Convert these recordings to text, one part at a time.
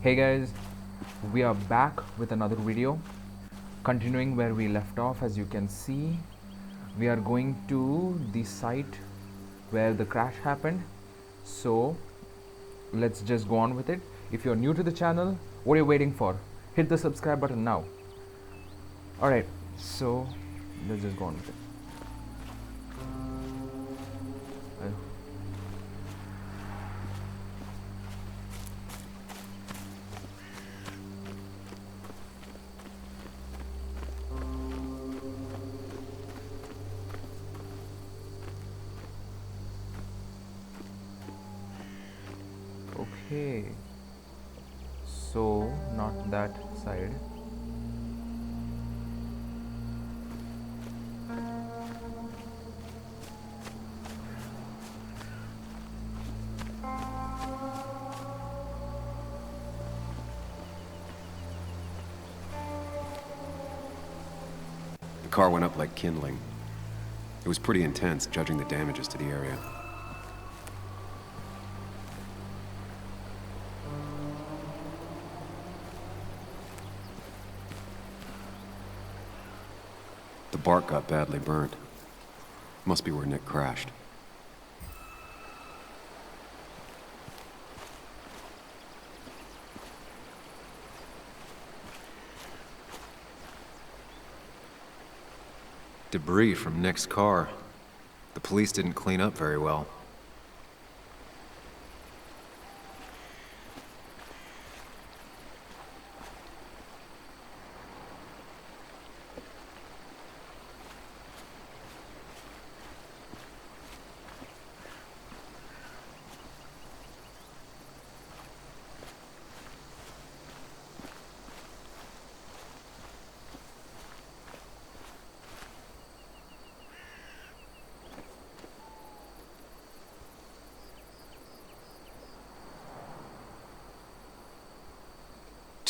Hey guys, we are back with another video. Continuing where we left off, as you can see, we are going to the site where the crash happened. So let's just go on with it. If you're new to the channel, what are you waiting for? Hit the subscribe button now. Alright, so let's just go on with it. Uh, Okay, so not that side. The car went up like kindling. It was pretty intense, judging the damages to the area. The bark got badly burnt. Must be where Nick crashed. Debris from Nick's car. The police didn't clean up very well.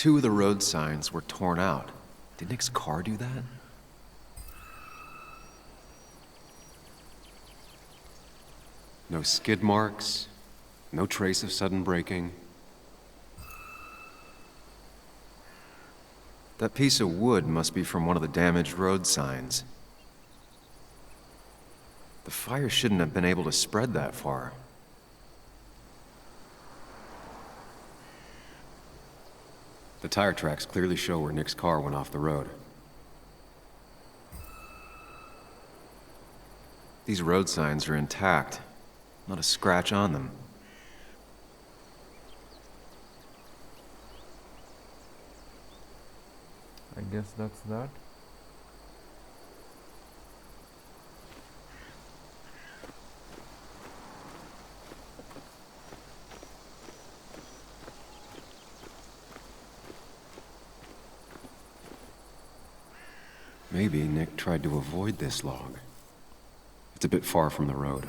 Two of the road signs were torn out. Did Nick's car do that? No skid marks, no trace of sudden braking. That piece of wood must be from one of the damaged road signs. The fire shouldn't have been able to spread that far. The tire tracks clearly show where Nick's car went off the road. These road signs are intact, not a scratch on them. I guess that's that. Maybe Nick tried to avoid this log. It's a bit far from the road.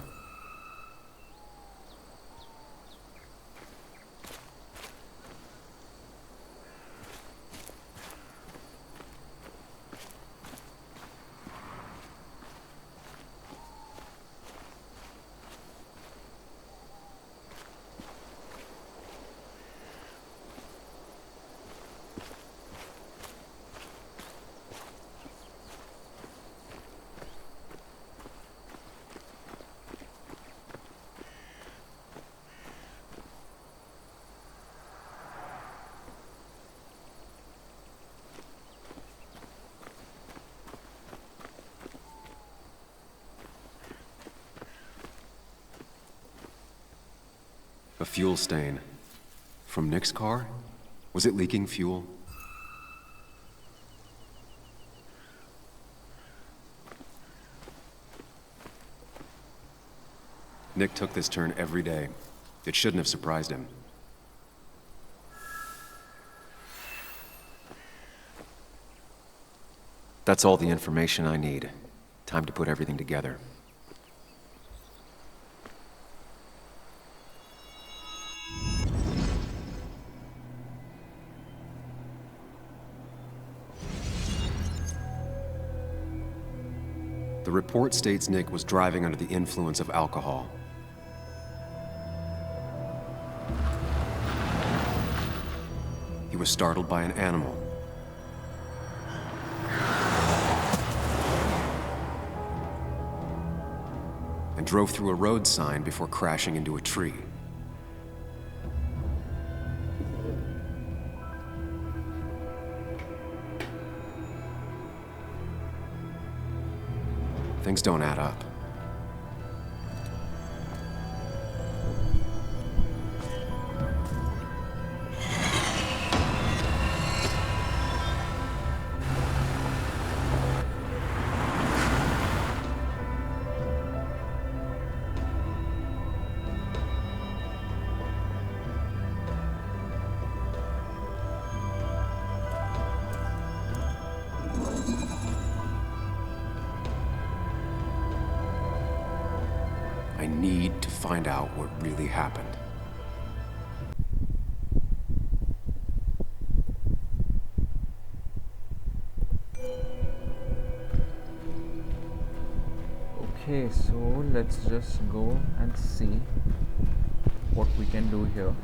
A fuel stain. From Nick's car? Was it leaking fuel? Nick took this turn every day. It shouldn't have surprised him. That's all the information I need. Time to put everything together. The report states Nick was driving under the influence of alcohol. was startled by an animal. And drove through a road sign before crashing into a tree. Things don't add up. I need to find out what really happened. Okay, so let's just go and see what we can do here.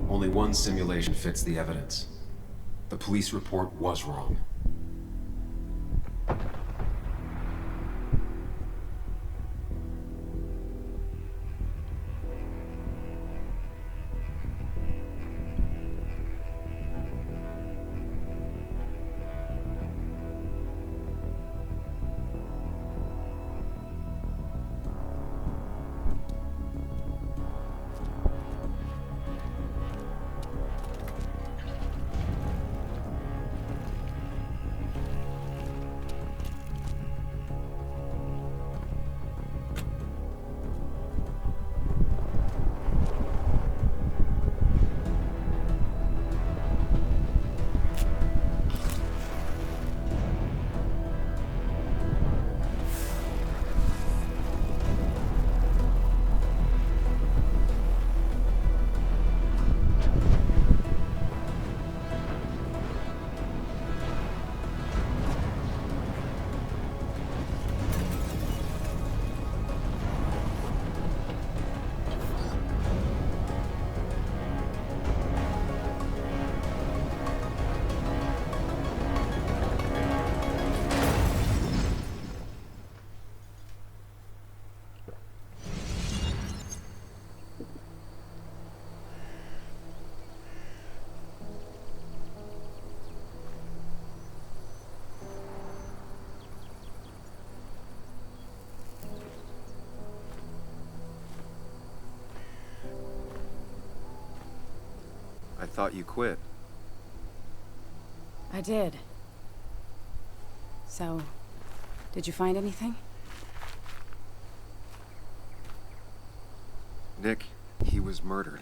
Only one simulation fits the evidence. The police report was wrong. I thought you quit. I did. So, did you find anything? Nick, he was murdered.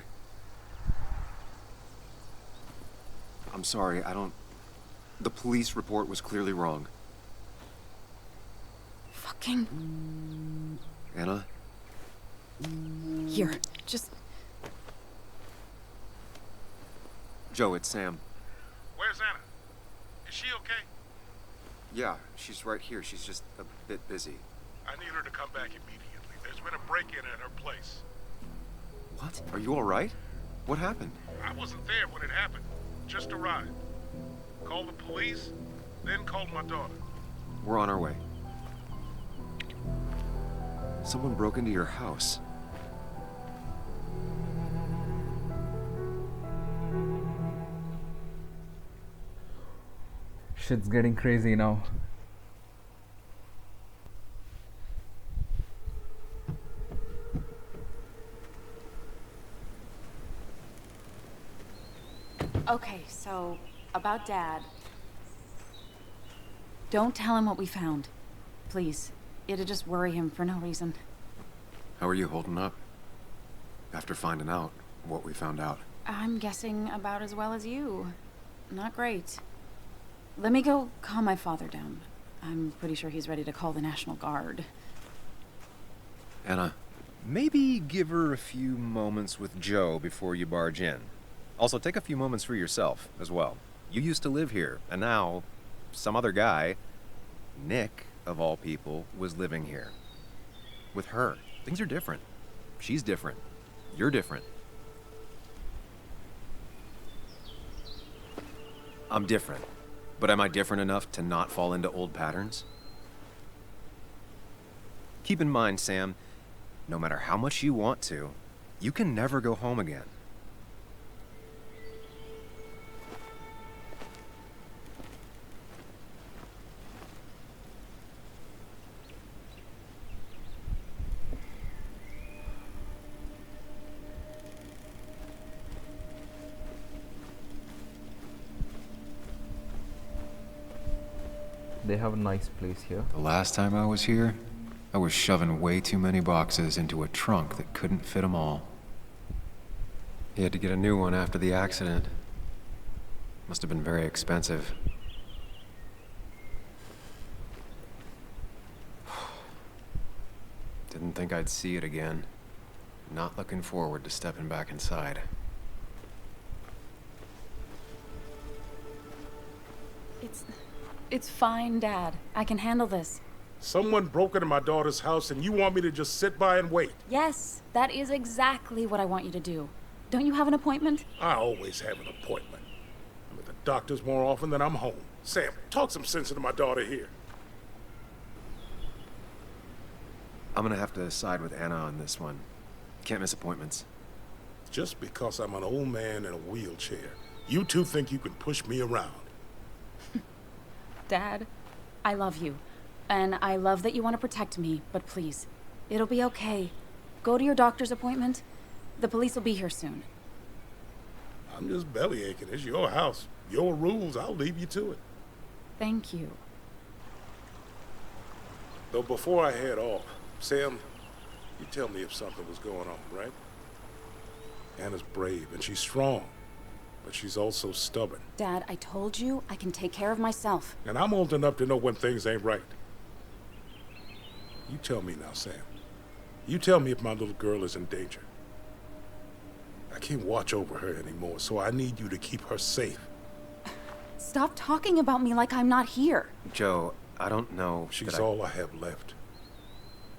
I'm sorry, The police report was clearly wrong. Fucking... Anna? Here, just... Joe, it's Sam. Where's Anna? Is she okay? Yeah, she's right here. She's just a bit busy. I need her to come back immediately. There's been a break-in at her place. What? Are you all right? What happened? I wasn't there when it happened. Just arrived. Called the police, then called my daughter. We're on our way. Someone broke into your house. Shit's getting crazy now. Okay, so, about Dad. Don't tell him what we found. Please. It'd just worry him for no reason. How are you holding up? After finding out what we found out. I'm guessing about as well as you. Not great. Let me go calm my father down. I'm pretty sure he's ready to call the National Guard. Anna, Maybe give her a few moments with Joe before you barge in. Also, take a few moments for yourself as well. You used to live here, and now some other guy, Nick, of all people, was living here. With her, things are different. She's different. You're different. I'm different. But am I different enough to not fall into old patterns? Keep in mind, Sam, no matter how much you want to, you can never go home again. They have a nice place here. the last time I was here, I was shoving way too many boxes into a trunk that couldn't fit them all. He had to get a new one after the accident. Must have been very expensive. Didn't think I'd see it again. Not looking forward to stepping back inside. It's fine, Dad. I can handle this. Someone broke into my daughter's house and you want me to just sit by and wait? Yes, that is exactly what I want you to do. Don't you have an appointment? I always have an appointment. I'm at the doctor's more often than I'm home. Sam, talk some sense into my daughter here. I'm gonna have to side with Anna on this one. Can't miss appointments. Just because I'm an old man in a wheelchair, you two think you can push me around. Dad, I love you. And I love that you want to protect me, but please, it'll be okay. Go to your doctor's appointment. The police will be here soon. I'm just belly aching. It's your house. Your rules. I'll leave you to it. Thank you. Though before I head off, Sam, you tell me if something was going on, right? Anna's brave and she's strong, but she's also stubborn. Dad, I told you I can take care of myself. And I'm old enough to know when things ain't right. You tell me now, Sam. You tell me if my little girl is in danger. I can't watch over her anymore, so I need you to keep her safe. Stop talking about me like I'm not here. Joe, I don't know. She's all I have left.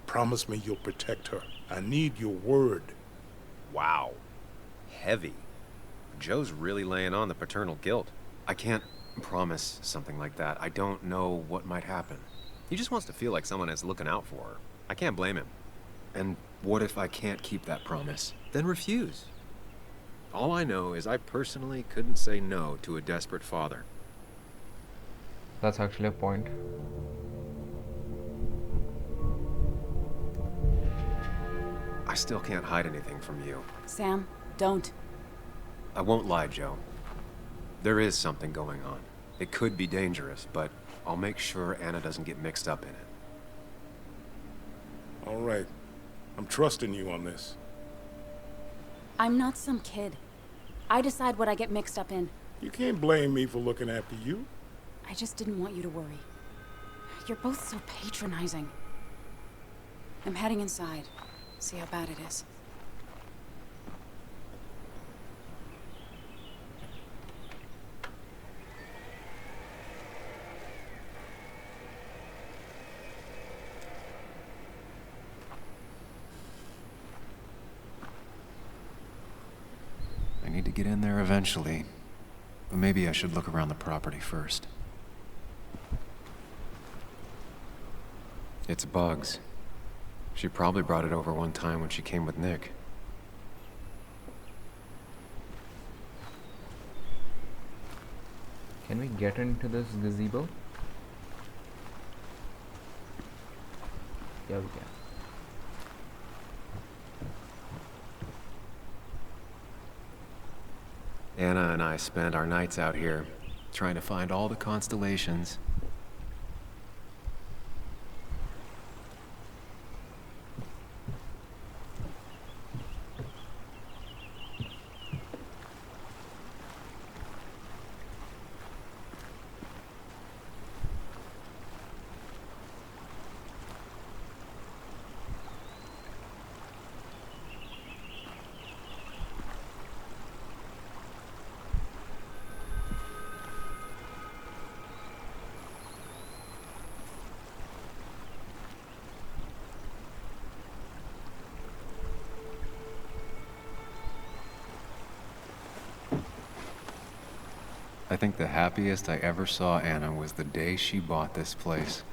Promise me you'll protect her. I need your word. Wow. Heavy. Joe's really laying on the paternal guilt. I can't promise something like that. I don't know what might happen. He just wants to feel like someone is looking out for her. I can't blame him. And what if I can't keep that promise? Then refuse. All I know is I personally couldn't say no to a desperate father. That's actually a point. I still can't hide anything from you. Sam, don't. I won't lie, Joe. There is something going on. It could be dangerous, but I'll make sure Anna doesn't get mixed up in it. All right. I'm trusting you on this. I'm not some kid. I decide what I get mixed up in. You can't blame me for looking after you. I just didn't want you to worry. You're both so patronizing. I'm heading inside. See how bad it is. I need to get in there eventually, but maybe I should look around the property first. It's Bugs. She probably brought it over one time when she came with Nick. Can we get into this gazebo? Yeah, we can. Anna and I spend our nights out here, trying to find all the constellations. I think the happiest I ever saw Anna was the day she bought this place.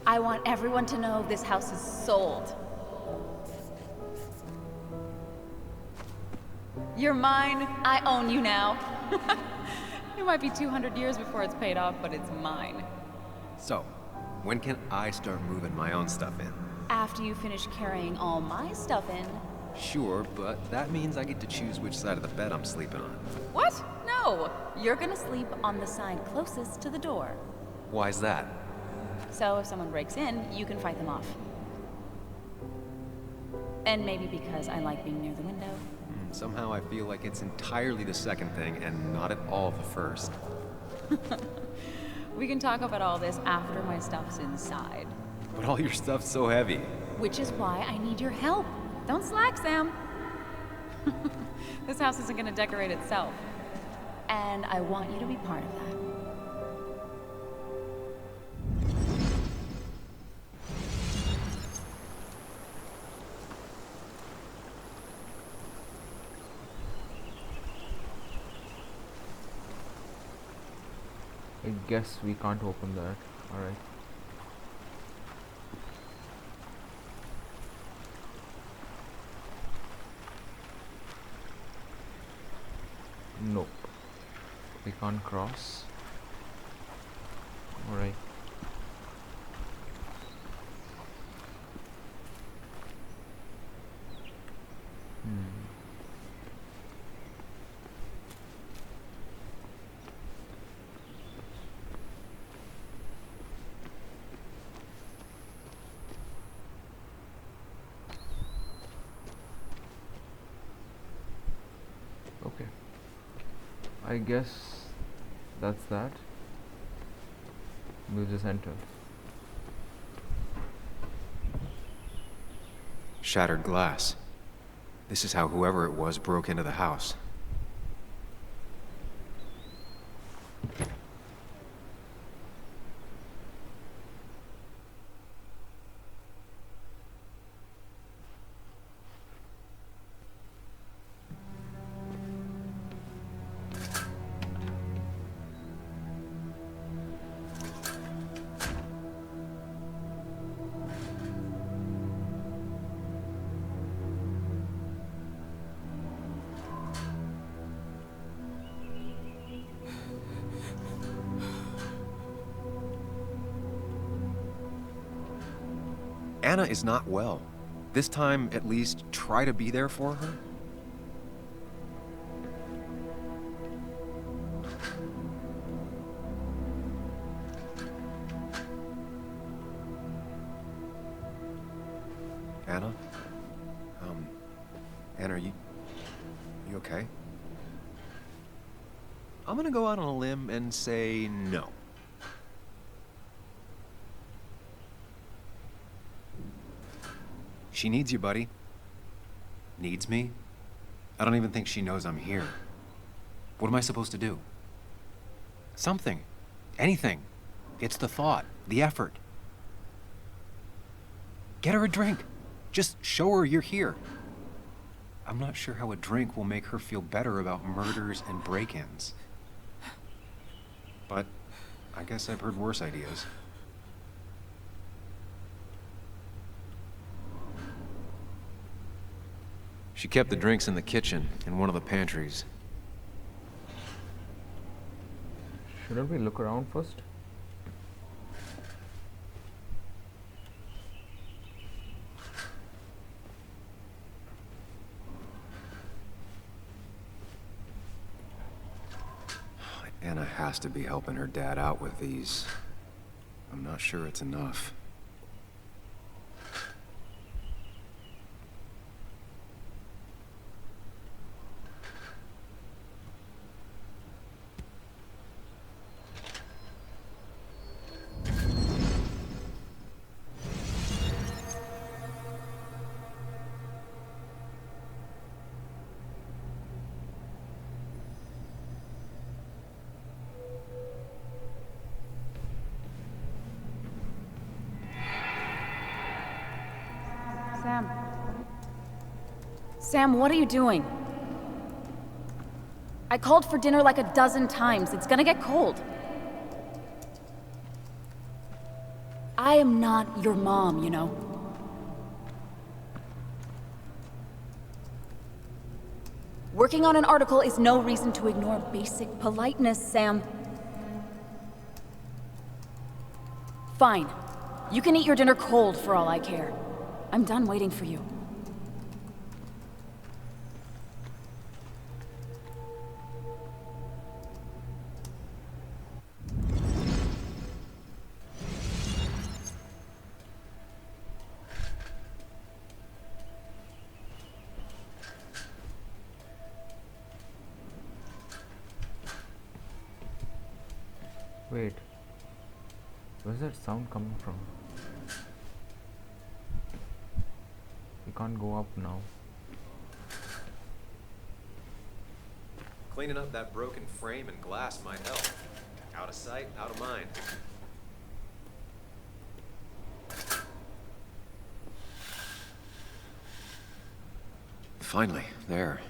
I want everyone to know this house is sold. You're mine. I own you now. It might be 200 years before it's paid off, but it's mine. So, when can I start moving my own stuff in? After you finish carrying all my stuff in. Sure, but that means I get to choose which side of the bed I'm sleeping on. What? No! You're gonna sleep on the side closest to the door. Why's that? So if someone breaks in, you can fight them off. And maybe because I like being near the window. Somehow I feel like it's entirely the second thing and not at all the first. We can talk about all this after my stuff's inside. But all your stuff's so heavy. Which is why I need your help. Don't slack, Sam. This house isn't gonna decorate itself. And I want you to be part of that. I guess we can't open that. Alright. Nope. We can't cross. Alright. Okay. I guess that's that. We'll just enter. Shattered glass. This is how whoever it was broke into the house. Anna is not well. This time, at least, try to be there for her. Anna? Anna, are you okay? I'm gonna go out on a limb and say no. She needs you, buddy. Needs me? I don't even think she knows I'm here. What am I supposed to do? Something. Anything. It's the thought, the effort. Get her a drink. Just show her you're here. I'm not sure how a drink will make her feel better about murders and break-ins. But I guess I've heard worse ideas. She kept the drinks in the kitchen, in one of the pantries. Shouldn't we look around first? Anna has to be helping her dad out with these. I'm not sure it's enough. Sam, what are you doing? I called for dinner like a dozen times. It's gonna get cold. I am not your mom, you know. Working on an article is no reason to ignore basic politeness, Sam. Fine. You can eat your dinner cold for all I care. I'm done waiting for you. Wait, where's that sound coming from? We can't go up now. Cleaning up that broken frame and glass might help. Out of sight, out of mind. Finally, there.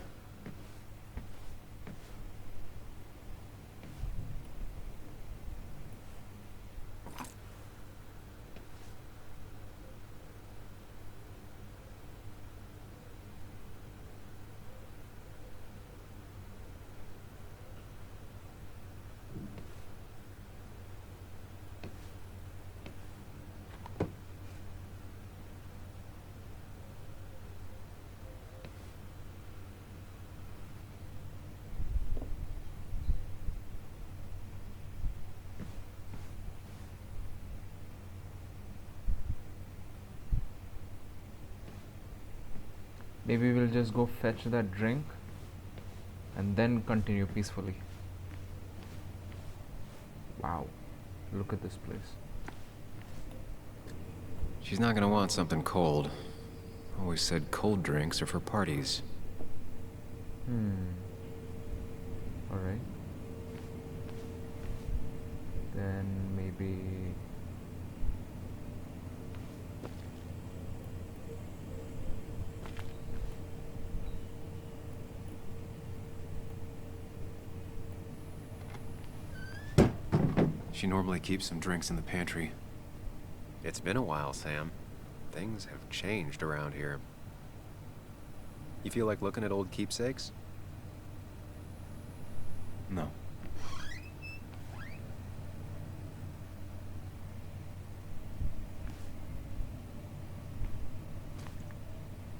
Maybe we'll just go fetch that drink and then continue peacefully. Wow, look at this place. She's not gonna want something cold. Always said cold drinks are for parties. Alright. Then maybe... She normally keeps some drinks in the pantry. It's been a while, Sam. Things have changed around here. You feel like looking at old keepsakes? No.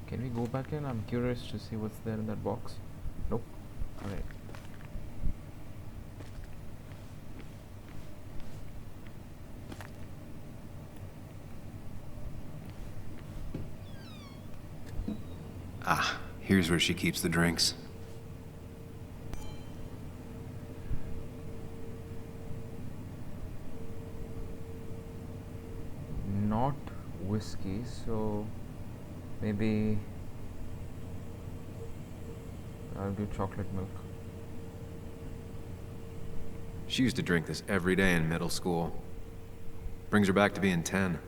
Can we go back in? I'm curious to see what's there in that box. Nope. Alright. Ah, here's where she keeps the drinks. Not whiskey, so maybe I'll do chocolate milk. She used to drink this every day in middle school. Brings her back to being 10.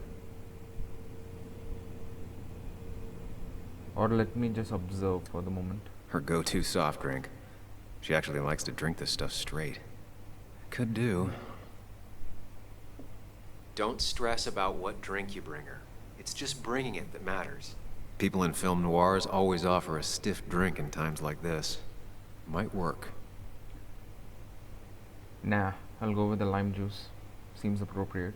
Or let me just observe for the moment. Her go-to soft drink. She actually likes to drink this stuff straight. Could do. Don't stress about what drink you bring her. It's just bringing it that matters. People in film noirs always offer a stiff drink in times like this. Might work. Nah, I'll go with the lime juice. Seems appropriate.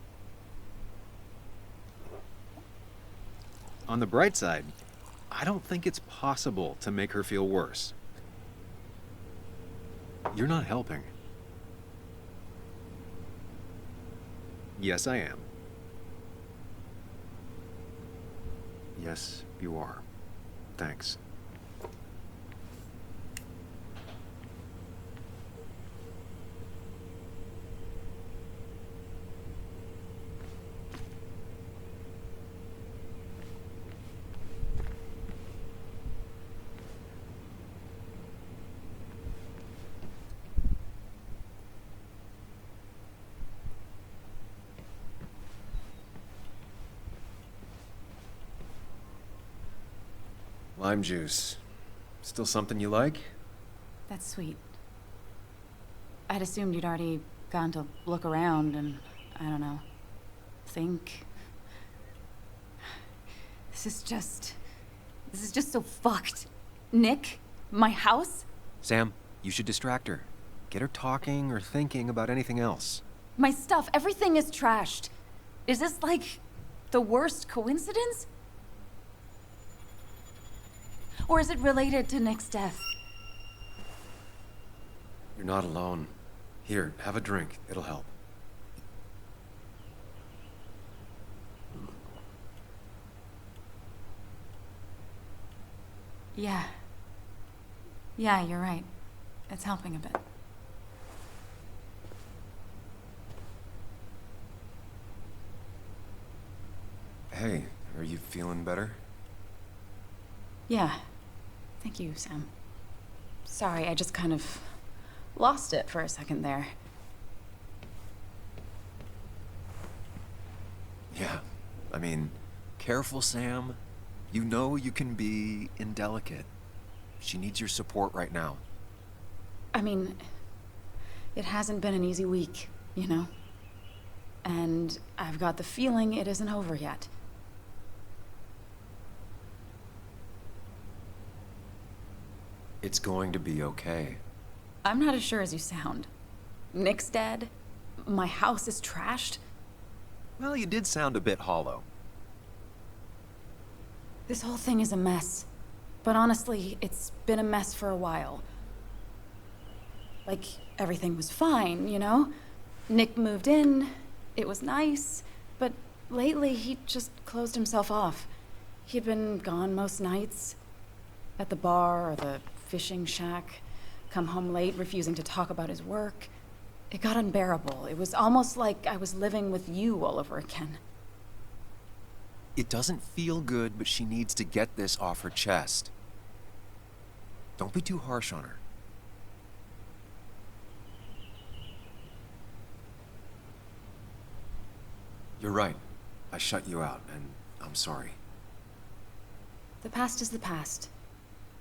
On the bright side, I don't think it's possible to make her feel worse. You're not helping. Yes, I am. Yes, you are. Thanks. Lime juice. Still something you like? That's sweet. I'd assumed you'd already gone to look around and, I don't know, think. This is just so fucked. Nick? My house? Sam, you should distract her. Get her talking or thinking about anything else. My stuff, everything is trashed. Is this like the worst coincidence? Or is it related to Nick's death? You're not alone. Here, have a drink. It'll help. Yeah. Yeah, you're right. It's helping a bit. Hey, are you feeling better? Yeah. Thank you, Sam. Sorry, I just kind of lost it for a second there. Yeah. I mean, careful, Sam. You know you can be indelicate. She needs your support right now. I mean, it hasn't been an easy week, you know? And I've got the feeling it isn't over yet. It's going to be okay. I'm not as sure as you sound. Nick's dead. My house is trashed. Well, you did sound a bit hollow. This whole thing is a mess. But honestly, it's been a mess for a while. Like, everything was fine, you know? Nick moved in, it was nice, but lately he just closed himself off. He'd been gone most nights. At the bar or the fishing shack. Come home late, refusing to talk about his work. It got unbearable. It was almost like I was living with you all over again. It doesn't feel good, but she needs to get this off her chest. Don't be too harsh on her. You're right. I shut you out, and I'm sorry. The past is the past.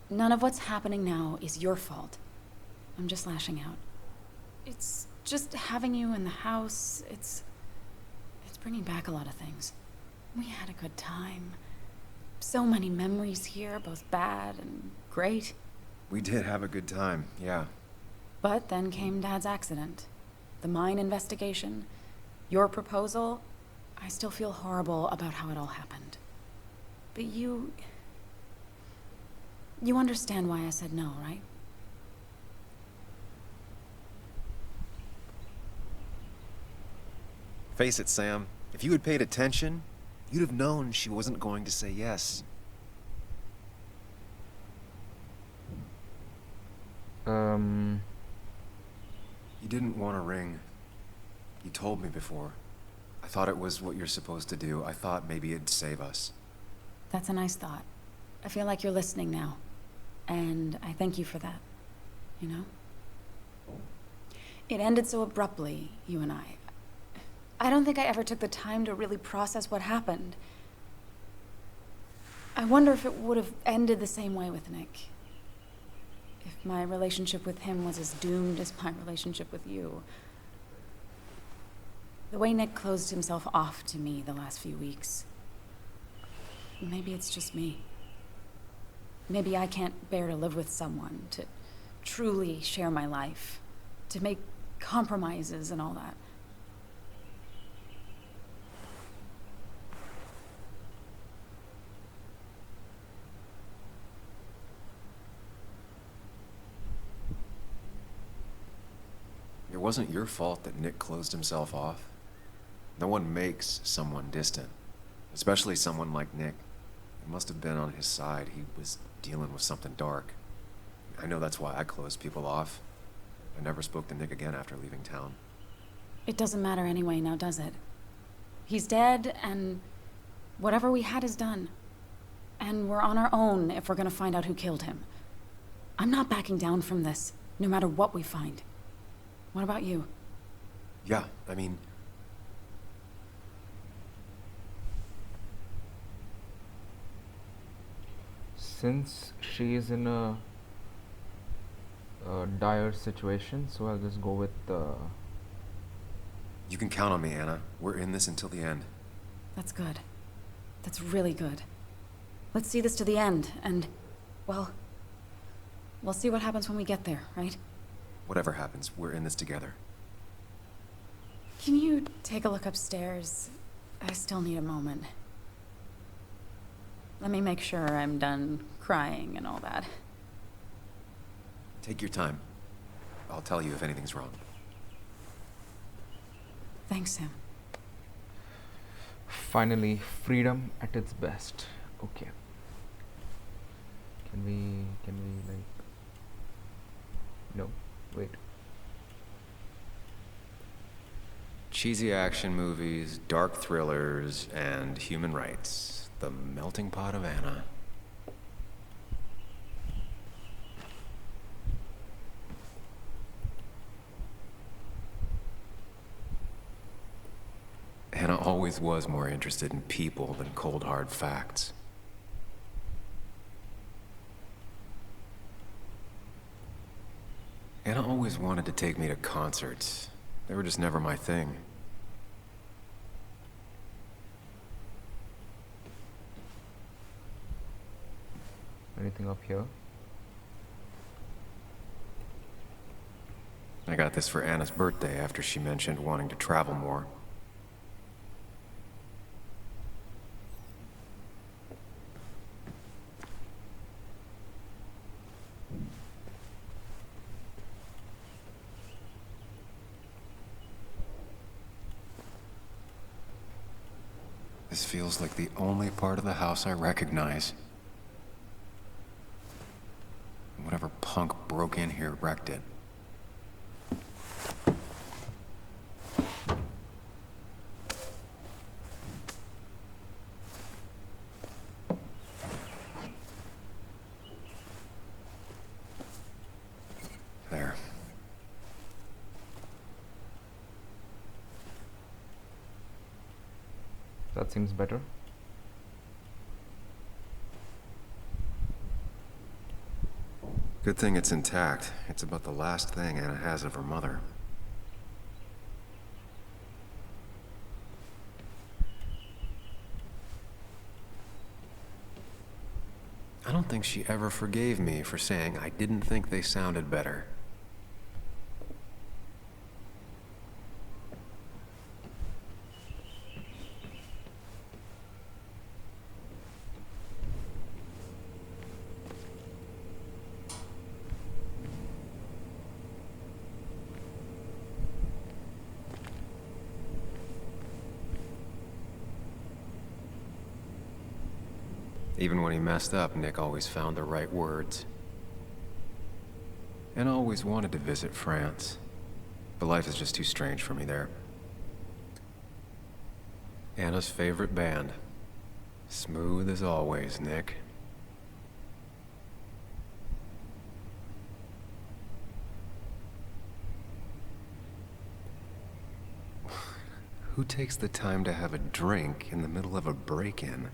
None of what's happening now is your fault. I'm just lashing out. It's just having you in the house, it's bringing back a lot of things. We had a good time. So many memories here, both bad and great. We did have a good time, yeah. But then came Dad's accident. The mine investigation. Your proposal. I still feel horrible about how it all happened. But you understand why I said no, right? Face it, Sam. If you had paid attention, you'd have known she wasn't going to say yes. You didn't want a ring. You told me before. I thought it was what you're supposed to do. I thought maybe it'd save us. That's a nice thought. I feel like you're listening now. And I thank you for that. You know? It ended so abruptly, you and I. I don't think I ever took the time to really process what happened. I wonder if it would have ended the same way with Nick. If my relationship with him was as doomed as my relationship with you. The way Nick closed himself off to me the last few weeks. Maybe it's just me. Maybe I can't bear to live with someone, to truly share my life, to make compromises and all that. It wasn't your fault that Nick closed himself off. No one makes someone distant, especially someone like Nick. It must have been on his side. He was dealing with something dark. I know that's why I closed people off. I never spoke to Nick again after leaving town. It doesn't matter anyway, now does it? He's dead, and whatever we had is done. And we're on our own if we're gonna find out who killed him. I'm not backing down from this, no matter what we find. What about you? Yeah, I mean... Since she is in a a dire situation, so I'll just go with You can count on me, Anna. We're in this until the end. That's good. That's really good. Let's see this to the end, and, well, we'll see what happens when we get there, right? Whatever happens, we're in this together. Can you take a look upstairs? I still need a moment. Let me make sure I'm done crying and all that. Take your time. I'll tell you if anything's wrong. Thanks, Sam. finally freedom at its best. Okay. Can we like, no, wait. Cheesy action movies, dark thrillers, and human rights. The melting pot of Anna. Anna always was more interested in people than cold hard facts. Anna always wanted to take me to concerts. They were just never my thing. Anything up here? I got this for Anna's birthday after she mentioned wanting to travel more. This feels like the only part of the house I recognize. Whatever punk broke in here wrecked it. There. That seems better. Good thing it's intact. It's about the last thing Anna has of her mother. I don't think she ever forgave me for saying I didn't think they sounded better. Even when he messed up, Nick always found the right words. And always wanted to visit France. But life is just too strange for me there. Anna's favorite band. Smooth as always, Nick. Who takes the time to have a drink in the middle of a break-in?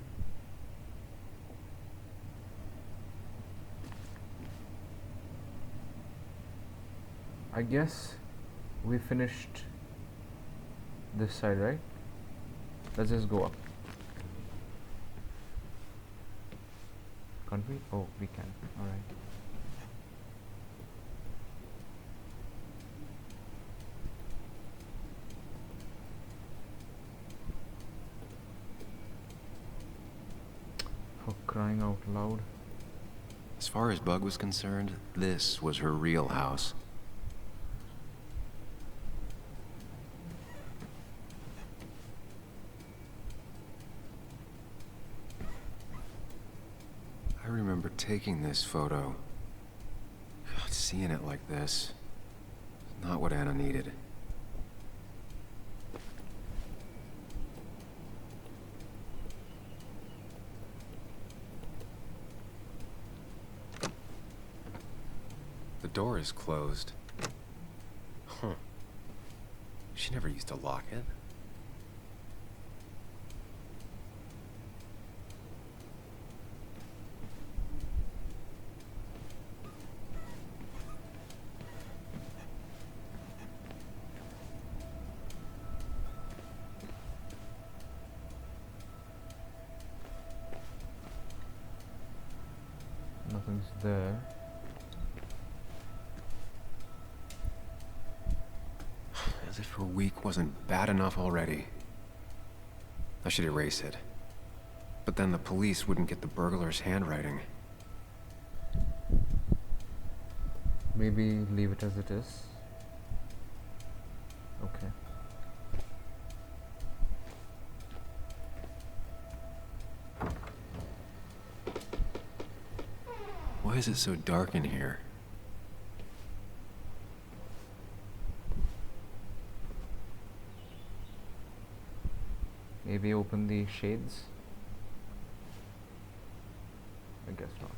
I guess we finished this side, right? Let's just go up. Can't we? Oh, we can. Alright. For crying out loud. As far as Bug was concerned, this was her real house. I remember taking this photo. God, seeing it like this. Not what Anna needed. The door is closed. Huh. She never used to lock it. Nothing's there. As if her week wasn't bad enough already. I should erase it. But then the police wouldn't get the burglar's handwriting. Maybe leave it as it is. Okay. Why is it so dark in here? Maybe open the shades? I guess not.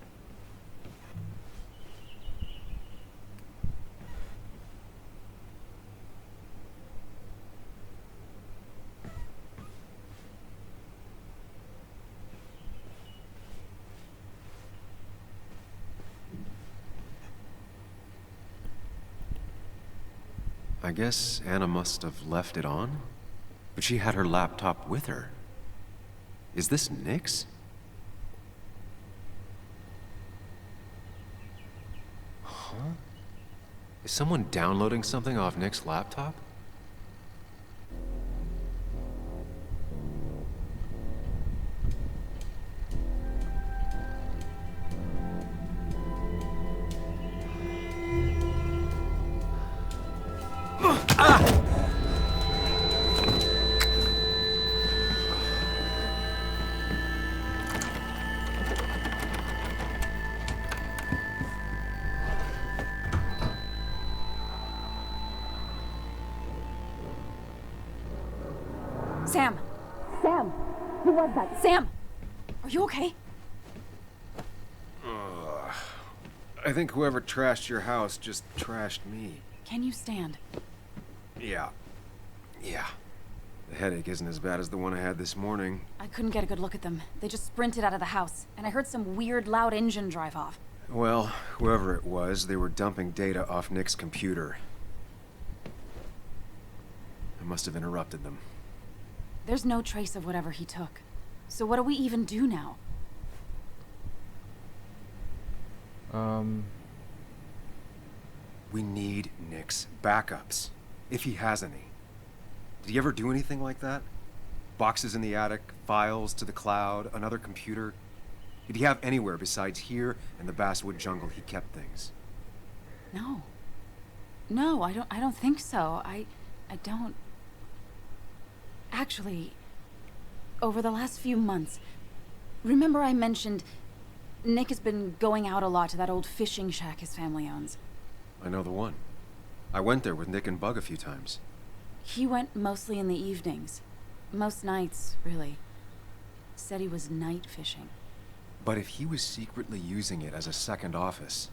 I guess Anna must have left it on? But she had her laptop with her. Is this Nick's? Huh? Is someone downloading something off Nick's laptop? Sam! Sam! Who was that? Sam! Are you okay? I think whoever trashed your house just trashed me. Can you stand? Yeah. The headache isn't as bad as the one I had this morning. I couldn't get a good look at them. They just sprinted out of the house, and I heard some weird, loud engine drive off. Well, whoever it was, they were dumping data off Nick's computer. I must have interrupted them. There's no trace of whatever he took. So what do we even do now? We need Nick's backups, if he has any. Did he ever do anything like that? Boxes in the attic, files to the cloud, another computer? Did he have anywhere besides here and the Basswood jungle he kept things? No. No, I don't think so. I don't... Actually, over the last few months, remember I mentioned Nick has been going out a lot to that old fishing shack his family owns. I know the one. I went there with Nick and Bug a few times. He went mostly in the evenings. Most nights, really. Said he was night fishing. But if he was secretly using it as a second office...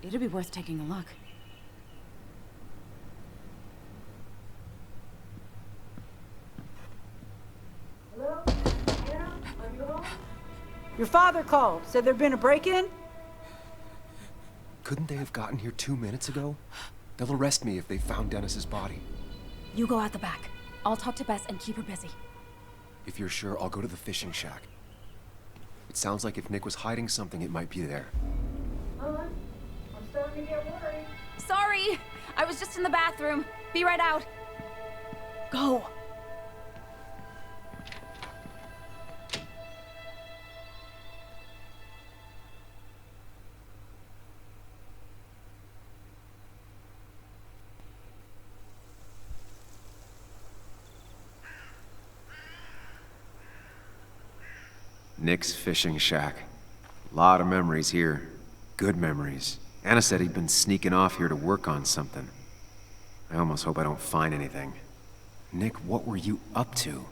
It'd be worth taking a look. Hello? Anna? Are you home? Your father called. Said there'd been a break-in? Couldn't they have gotten here 2 minutes ago? They'll arrest me if they found Dennis's body. You go out the back. I'll talk to Bess and keep her busy. If you're sure, I'll go to the fishing shack. It sounds like if Nick was hiding something, it might be there. I'm starting to get worried. Sorry! I was just in the bathroom. Be right out. Go! Nick's fishing shack. Lot of memories here. Good memories. Anna said he'd been sneaking off here to work on something. I almost hope I don't find anything. Nick, what were you up to?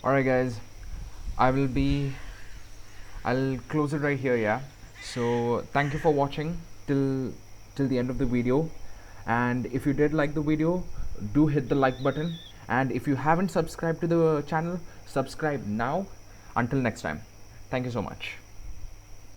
Alright guys, I'll close it right here, yeah. So thank you for watching till the end of the video, and if you did like the video, do hit the like button, and if you haven't subscribed to the channel, subscribe now. Until next time, thank you so much.